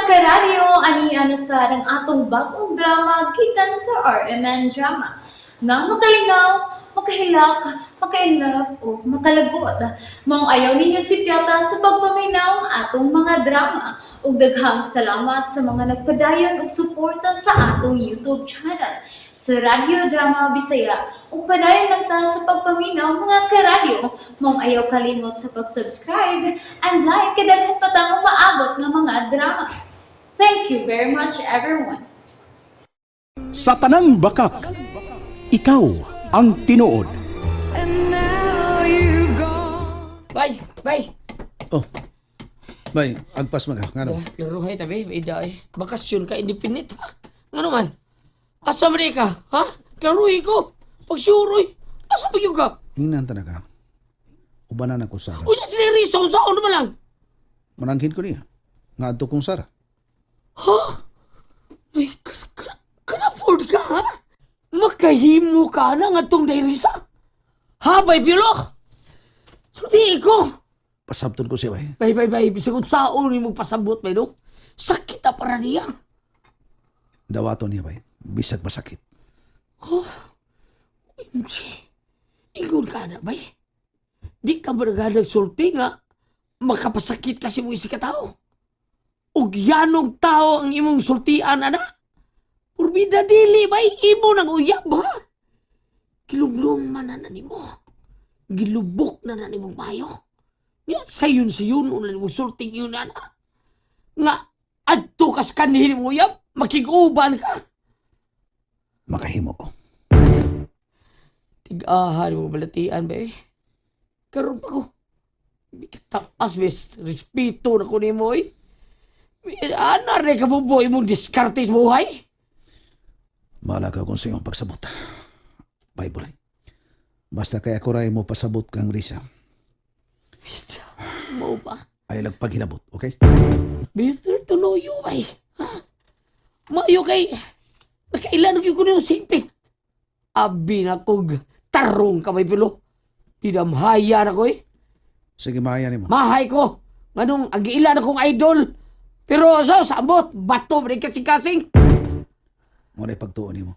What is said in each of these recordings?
karadyo, aniya na sa ng atong bagong drama gikan sa RMN Drama. Nga makalingaw, makahilak, makailove, o makalagot. Maong ayaw ninyo si Piata sa pagpaminaw ang atong mga drama. Ug daghang salamat sa mga nagpadayon ug suporta sa atong YouTube channel sa Radyo Drama Bisaya. Ug padayon lang ta sa pagpaminaw mga karadyo. Maong ayaw kalimot sa pag-subscribe and like kadaghan pa tang maabot nga mga drama. Thank you very much everyone. Sa tanang bakak, ikaw ang tinuod. Bay! Oh. Bay, agpas man ka. Ngano? Laruhay tabi, ida eh. Bakasyon ka, independent ha? Ano man? Asa man ka? Ha? Laruhay ko. Pagsuroy. Asa ba yung ka? Ingnan ta na ka. Ubanan ako Sara. Unya sila reason sa ano man lang. Manangkin ko niya. Nga adto kong Sara. Ha? Ay, kan-afford ka ha? Makahimo ka na nga itong dairisa. Ha, bay Pilok? Sulti ko. Pasabton ko siya, bay. Bay. Bisag saan mo pasabot, bay no? Sakit na para niya. Dawaton niya, bay. Bisag masakit. Ingon ka na, bay. Di ka ba nagsulti nga makapasakit kasi mo isi ka tao? Ug yanong tao ang imong sultian, ana? Purbida dili, bay. Imo nang uyab, ha? Kilumlum man na nimo. Gilubok na nimong mayo. Ya, sayon, ulan mo sulting yun, ana. Nga, adto kas kanhin mo uyab, makiguban ka. Makahimo ko. Tigahan mo balatian, bay. Karoon pa ko. Taas, bes, respeto na ko ni mo, eh. Ana rin ka po imong diskartes buhay? Maalaga kung sa iyong pagsabot. Bay, bulay. Basta kaya ko rin mo pasabot kang Risa. Mo ba? Ay lagpaghilabot, okay? Better to know you, bay. Ha? Mayo kay... Nakailan ko yung sipit. Abi na kog tarong ka, bay pilo. Pinamhaya na ko, eh. Sige, mahaya ni mo. Mahay ko. Manong, agiilan akong idol. Pero sa sabot, bato, rin kasing-kasing. Muna ipagtuon ni mo.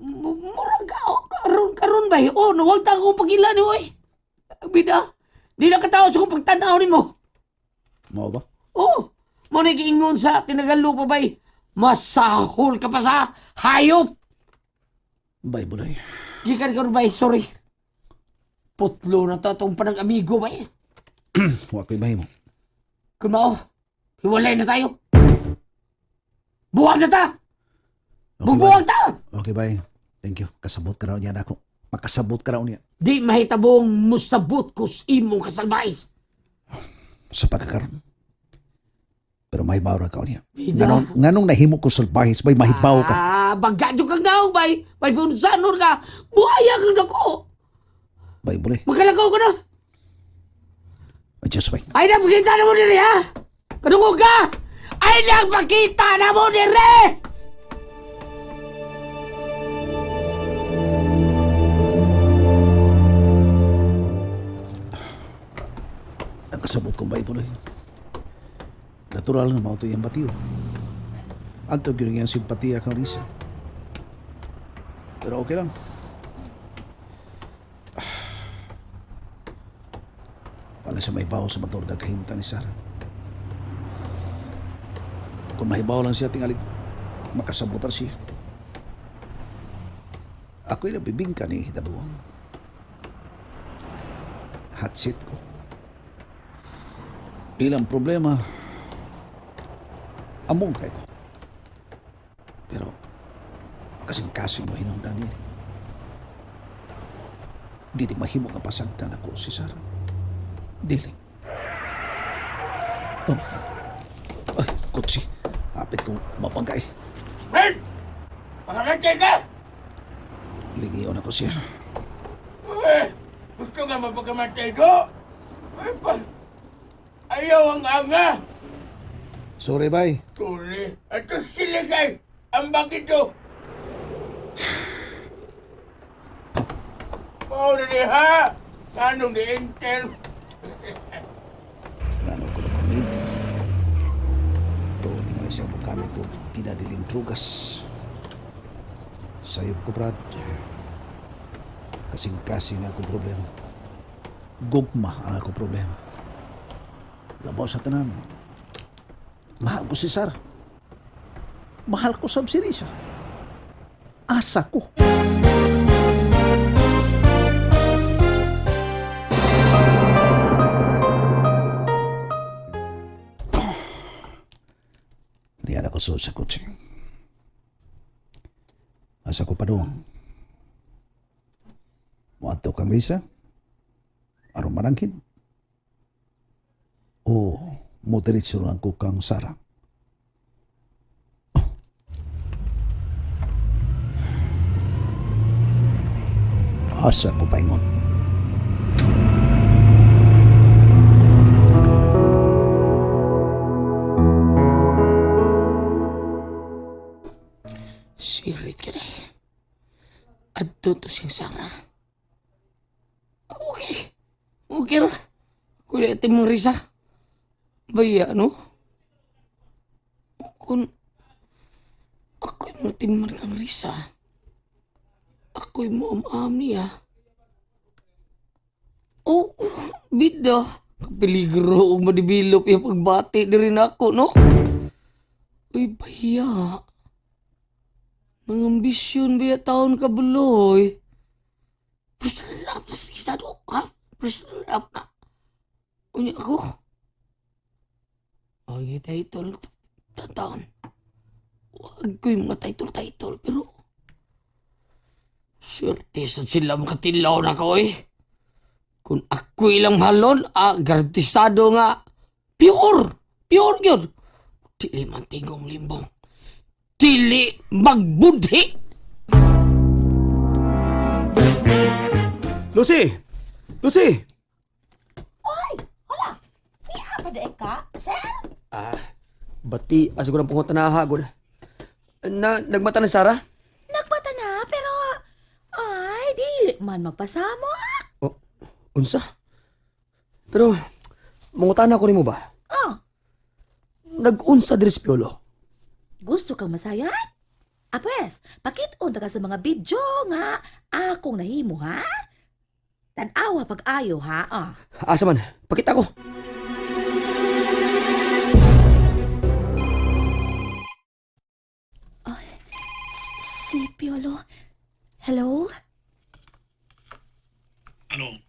Murag ka, karon ba? O, nawag ta akong pag-ilan ni mo, eh. Bida, di na katao sa kong pagtanaw ni mo. Mao ba? Oh, mo na giingon sa tinagalo pa bay. Masahol ka pa sa hayop. Bay, bulay. Gikan ka bay, sorry. Putlo na to itong panang amigo bay. Huwag ko'y mahimo. Kung mao, hiwalay na tayo. Buwag na ta! Bubuwag ta! Okay, bay. Thank you. Kasabot ka raw niya na ako. Makasabot ka raw niya. Di mahitabong musabot kus imong kasalbais. Sa pagkakaroon. Pero mahibaw ra ka niya. Bida. Nganong nahimo ko sulbahis, bay, mahibaw ka. Bagadyo kang daw bay. Bay punsanor ka. Buhaya kang dako. Bay, bulay. Makalakaw ka na. Adjust, bay. Ay, napakita na mo nire, ha? Kadungog ka! Ay, napakita na mo nire! Nagkasabot kong bay, bulay. Natural nga mauto yung batiyo. Antog yun yung simpatiya kang Risa. Pero okay lang. Wala siya mahibaw sa motor na kahimutan ni Sarah. Kung mahibaw lang siya, tingalig makasabutan siya. Ako'y nabibingka ni Hitabuang. Hot seat ko. Ilang problema, among kayo ko. Pero, kasing-kasing mo hinungdan niya. Di mahimo nga pasagdan ako si Sarah. Dili. Oh. Ay, kutsi. Hapit kong mapagkay. Ben! Makalagay ka! Ligiyon ako siya. Gusto nga mapagkamatay ko? Ay pa! Ayaw ang anga! Sorry, bay. Sorry. Ito sila kay! Ang bakit to? Pao na ni ha! Anong ni-enter? Gano'n ko na pamid. Ito, tingnan kasi ang pagkamit ko kinadiling drugas. Sayop ko, Brad. Kasing-kasing akong problema. Gugma ang akong problema. Labaw sa tanan. Mahal ko si Sarah. Mahal ko sa si Risa. Asa ko. Niyan ako sa kotse. Asa ko pa doon. Muadto kang Risa? Aron manangkin? O mo diretso lang ko kang Sarah? Asa ko paingon. Sirit ka na. Adto to siyang Sarah. Okay. Okay ra. Kuya ate mong Risa. Baya, no? Kung ako'y matiman kang Risa, ako'y maam-am niya. Oh, bida. Kapeligro o madibilop yung pagbati na rin ako, no? Uy, baya. Nangambisyon baya taon ka buloy. President up na sisa do, ha? President up na. Unya ako. Ay, title. Tataon. Huwag ko yung mga title, pero swerte sa sila makatilaw na ko, eh. Kung ako ilang halon, garantisado nga, pure yun. Dili man tingong limbong. Dili magbudhi. Lucy! Lucy! Pada ka, sir? Bati, aso ko ng pungot na nahagod. Nagmata na Sarah? Nagbata na, pero... Ay, dili man magpasamo. Unsa? Pero, mangutan ako ni mo ba? Oh, Nag-unsa diri sa Piolo? gusto kang masayat? Pues, pakit-on ka sa mga video nga akong nahimo, ha? Tanawa pag-ayo, ha? Asa man, pakita ko. Si Piolo. Hello? Ano,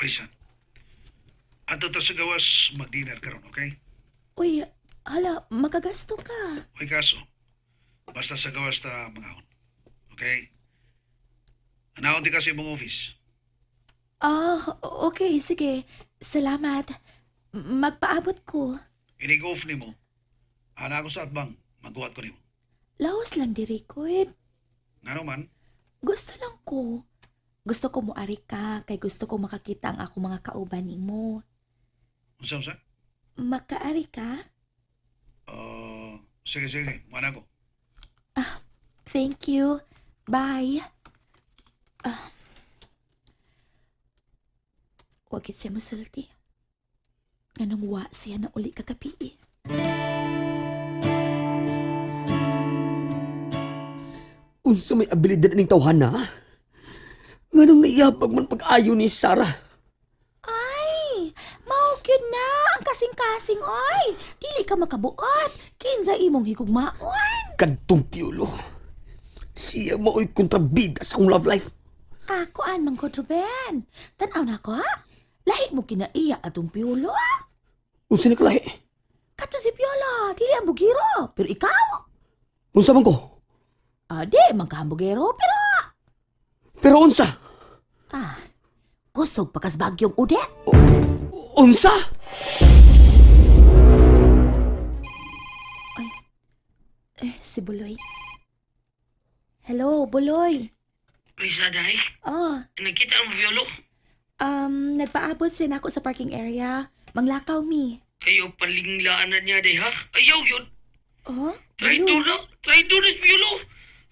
Risa? Ato ta sa gawas mag-dinner karon, okay? Uy, hala, makagasto ka. May kaso. Basta sa gawas ta mangahon. Okay? Anahon di kasi mong office. Okay, sige. Salamat. Magpaabot ko. Inig-off ni mo. Ana ako sa atbang. Magbuhat ko ni mo. Lawas lang diri ko, eh. Ngano man? Gusto lang ko. Gusto ko moari ka, kay gusto ko makakita ang ako mga kauban nimo. Unsa? Makaari ka? Sige. Mana ko. Thank you. Bye. Wagit siya masulti. Anong wa siya na uli kagabi eh. Unsa may abilidad ning tawhana? Nganong naiyabag man pag-ayo ni Sarah? Ay, maugyan na ang kasing-kasing, oy. Dili ka makabuot. Kinsa imong higugmaon. Kadtong Piolo. Siya mao'y kontrabida sa akong love life. Ako an mang Ruben. Tanaw na ko, ha? Lahi mo kinaiya atong Piolo, ha? Unsa ni kalahi? Kato si Piolo, dili ang bugiro. Pero ikaw? Unsa man ko? Di, magkahambugero, pero... Pero unsa? Kusog pa kas bagyong udet. Unsa? Si Buloy. Hello, Buloy. Risa, day? Nakita ang Piolo? Nagpaabot sin ako sa parking area. Manglakaw mi. Kayo palinglaanan niya, day, ha? Ayaw yun. Oh? Traidor na. Traidor na si Piolo.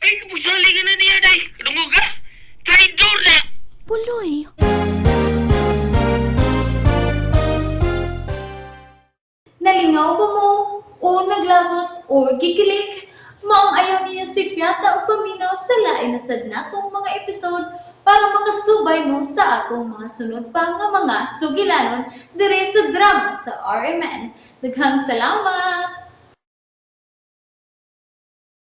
Ay, kapagsalingan na niya, day. Kadungog ka? Traidor na! Buloy. Nalingaw ba mo? O naglagot? O gikilik? Maong ayaw niyo si Piata o paminaw sa lain na sad natong mga episode para makasubay mo sa atong mga sunod pa nga mga sugilanon dire sa drama sa RMN. Daghang salamat!